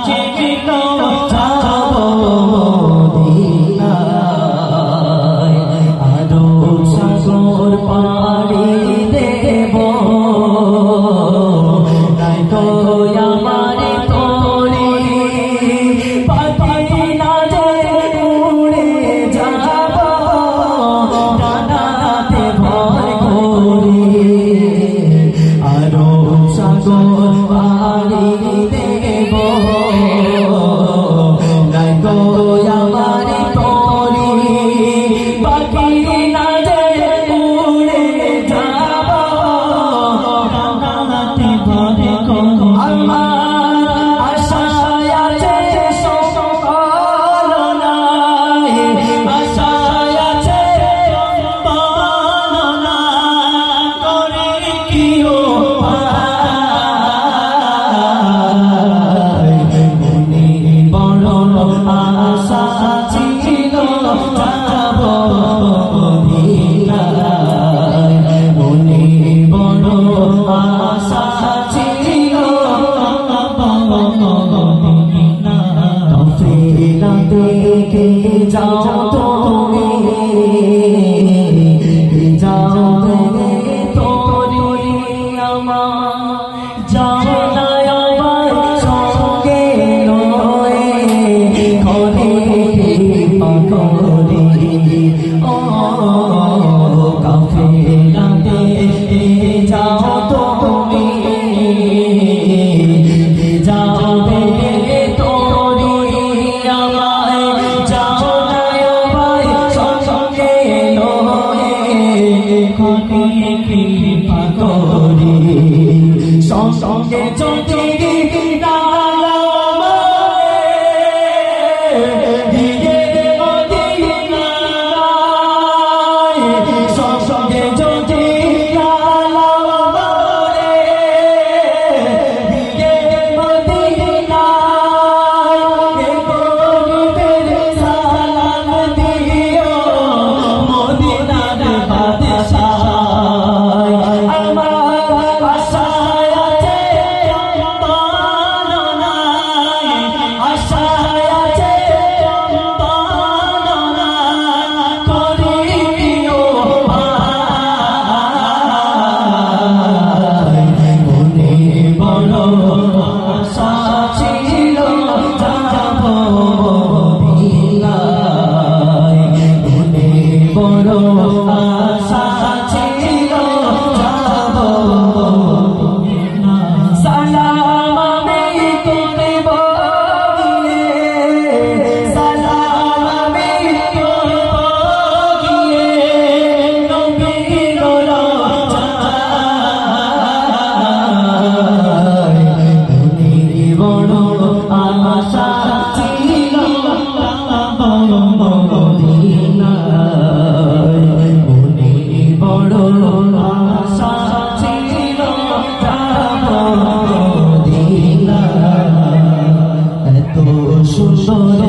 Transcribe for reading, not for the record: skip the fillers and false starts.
ছিল যাবো মদিনায় আরো সাগর পাড়ি দেব নাই তো আমার তোরে পাখি না যে উড়ে যাব ডানাতে ভর করে আরো সাগর পাড়ি দেব নাই তো আমার তোরে পাখি না যে উড়ে যাব ডানাতে ভর করে আমার আশায় আছে সকল নাই আশায় আছে পালনা করে কিও মনে বড় আশা ছিল যাবো মদিনায় মনে বড় আশা ছিল কাফেলা দেখে যাও তুমি যাও তোরে আমার যাও না আমার সঙ্গে নয় করে পাগলে ও কাফেলা দেখে যাও তুমি যাবে তোরে আমায় যাও না আমায় সঙ্গে নয় করে পাগলে সঙ্গে যদি সুন্দর